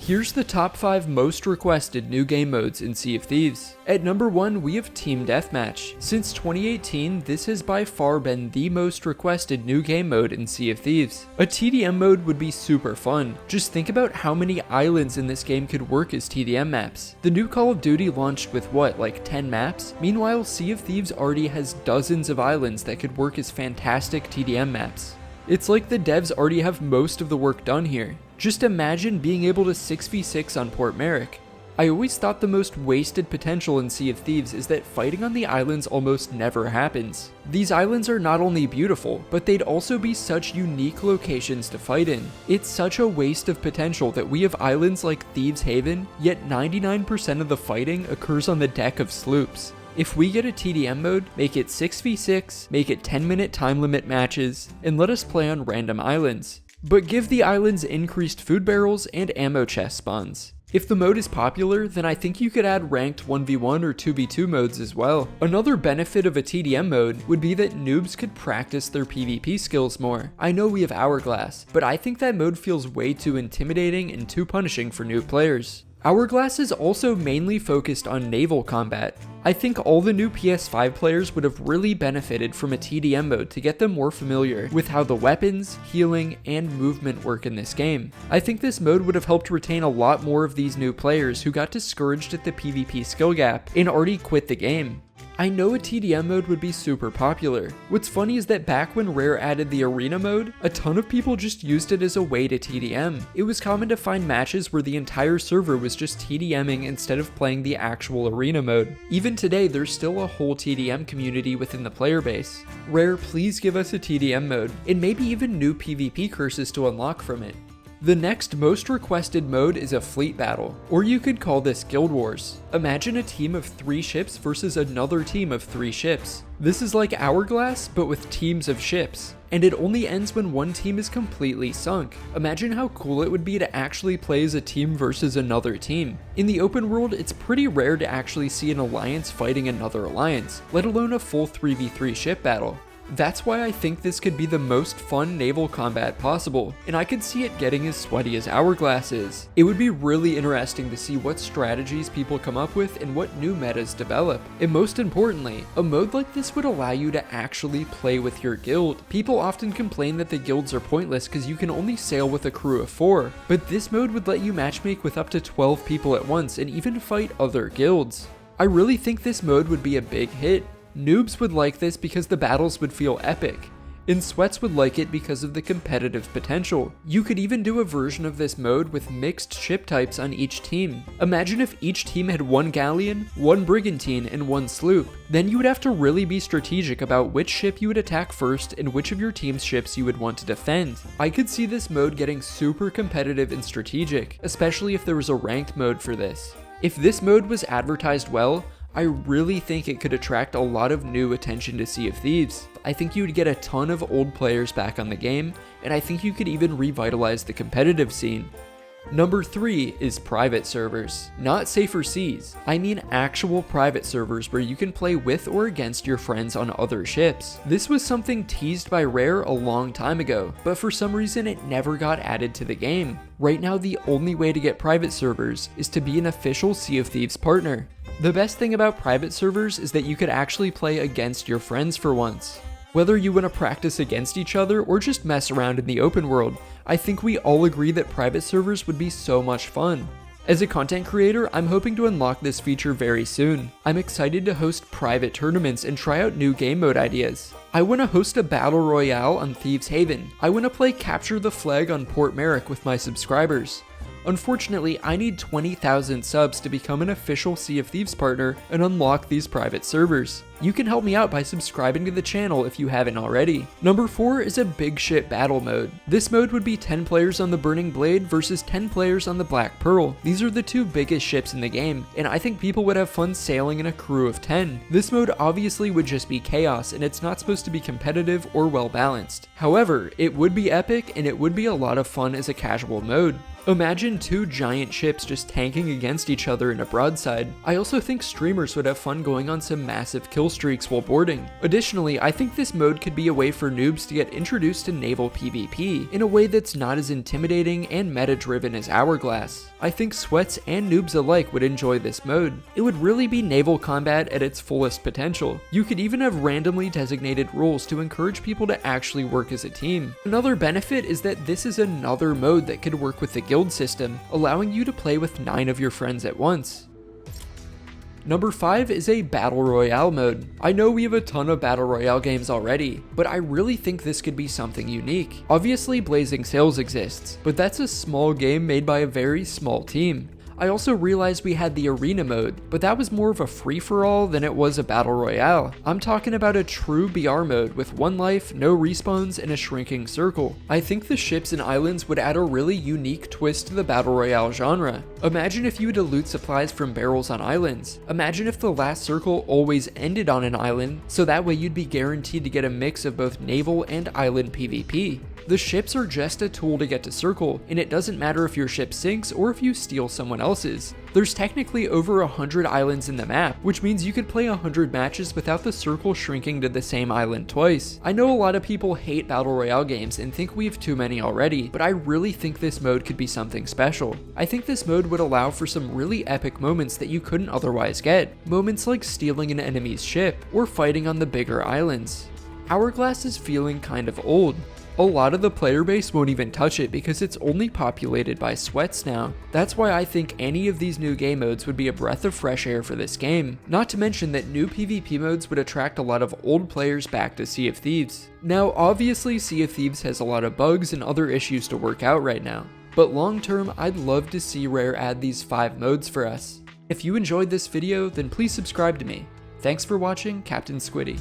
Here's the top 5 most requested new game modes in Sea of Thieves. At number 1, we have Team Deathmatch. Since 2018, this has by far been the most requested new game mode in Sea of Thieves. A TDM mode would be super fun. Just think about how many islands in this game could work as TDM maps. The new Call of Duty launched with what, like 10 maps? Meanwhile, Sea of Thieves already has dozens of islands that could work as fantastic TDM maps. It's like the devs already have most of the work done here. Just imagine being able to 6v6 on Port Merrick. I always thought the most wasted potential in Sea of Thieves is that fighting on the islands almost never happens. These islands are not only beautiful, but they'd also be such unique locations to fight in. It's such a waste of potential that we have islands like Thieves Haven, yet 99% of the fighting occurs on the deck of sloops. If we get a TDM mode, make it 6v6, make it 10-minute time limit matches, and let us play on random islands. But give the islands increased food barrels and ammo chest spawns. If the mode is popular, then I think you could add ranked 1v1 or 2v2 modes as well. Another benefit of a TDM mode would be that noobs could practice their PvP skills more. I know we have Hourglass, but I think that mode feels way too intimidating and too punishing for new players. Hourglass is also mainly focused on naval combat. I think all the new PS5 players would have really benefited from a TDM mode to get them more familiar with how the weapons, healing, and movement work in this game. I think this mode would have helped retain a lot more of these new players who got discouraged at the PvP skill gap and already quit the game. I know a TDM mode would be super popular. What's funny is that back when Rare added the arena mode, a ton of people just used it as a way to TDM. It was common to find matches where the entire server was just TDMing instead of playing the actual arena mode. Even today, there's still a whole TDM community within the player base. Rare, please give us a TDM mode, and maybe even new PvP curses to unlock from it. The next most requested mode is a fleet battle, or you could call this Guild Wars. Imagine a team of 3 ships versus another team of 3 ships. This is like Hourglass, but with teams of ships. And it only ends when one team is completely sunk. Imagine how cool it would be to actually play as a team versus another team. In the open world, it's pretty rare to actually see an alliance fighting another alliance, let alone a full 3v3 ship battle. That's why I think this could be the most fun naval combat possible, and I could see it getting as sweaty as Hourglass is. It would be really interesting to see what strategies people come up with and what new metas develop. And most importantly, a mode like this would allow you to actually play with your guild. People often complain that the guilds are pointless because you can only sail with a crew of 4, but this mode would let you matchmake with up to 12 people at once and even fight other guilds. I really think this mode would be a big hit. Noobs would like this because the battles would feel epic, and Sweats would like it because of the competitive potential. You could even do a version of this mode with mixed ship types on each team. Imagine if each team had 1 galleon, 1 brigantine, and 1 sloop. Then you would have to really be strategic about which ship you would attack first and which of your team's ships you would want to defend. I could see this mode getting super competitive and strategic, especially if there was a ranked mode for this. If this mode was advertised well, I really think it could attract a lot of new attention to Sea of Thieves. I think you would get a ton of old players back on the game, and I think you could even revitalize the competitive scene. Number 3 is private servers. Not safer seas. I mean actual private servers where you can play with or against your friends on other ships. This was something teased by Rare a long time ago, but for some reason it never got added to the game. Right now the only way to get private servers is to be an official Sea of Thieves partner. The best thing about private servers is that you could actually play against your friends for once. Whether you want to practice against each other or just mess around in the open world, I think we all agree that private servers would be so much fun. As a content creator, I'm hoping to unlock this feature very soon. I'm excited to host private tournaments and try out new game mode ideas. I want to host a battle royale on Thieves Haven. I want to play Capture the Flag on Port Merrick with my subscribers. Unfortunately, I need 20,000 subs to become an official Sea of Thieves partner and unlock these private servers. You can help me out by subscribing to the channel if you haven't already. Number 4 is a big ship battle mode. This mode would be 10 players on the Burning Blade versus 10 players on the Black Pearl. These are the 2 biggest ships in the game, and I think people would have fun sailing in a crew of 10. This mode obviously would just be chaos, and it's not supposed to be competitive or well balanced. However, it would be epic and it would be a lot of fun as a casual mode. Imagine two giant ships just tanking against each other in a broadside. I also think streamers would have fun going on some massive kill streaks while boarding. Additionally, I think this mode could be a way for noobs to get introduced to naval PvP in a way that's not as intimidating and meta-driven as Hourglass. I think sweats and noobs alike would enjoy this mode. It would really be naval combat at its fullest potential. You could even have randomly designated rules to encourage people to actually work as a team. Another benefit is that this is another mode that could work with the guild system, allowing you to play with 9 of your friends at once. Number 5 is a Battle Royale mode. I know we have a ton of Battle Royale games already, but I really think this could be something unique. Obviously Blazing Sails exists, but that's a small game made by a very small team. I also realized we had the arena mode, but that was more of a free-for-all than it was a battle royale. I'm talking about a true BR mode with 1 life, no respawns, and a shrinking circle. I think the ships and islands would add a really unique twist to the battle royale genre. Imagine if you had to loot supplies from barrels on islands. Imagine if the last circle always ended on an island, so that way you'd be guaranteed to get a mix of both naval and island PvP. The ships are just a tool to get to circle, and it doesn't matter if your ship sinks or if you steal someone else's. There's technically over 100 islands in the map, which means you could play 100 matches without the circle shrinking to the same island twice. I know a lot of people hate battle royale games and think we have too many already, but I really think this mode could be something special. I think this mode would allow for some really epic moments that you couldn't otherwise get. Moments like stealing an enemy's ship or fighting on the bigger islands. Hourglass is feeling kind of old. A lot of the player base won't even touch it because it's only populated by sweats now. That's why I think any of these new game modes would be a breath of fresh air for this game. Not to mention that new PvP modes would attract a lot of old players back to Sea of Thieves. Now obviously Sea of Thieves has a lot of bugs and other issues to work out right now, but long term I'd love to see Rare add these 5 modes for us. If you enjoyed this video, then please subscribe to me. Thanks for watching, Captain Squiddy.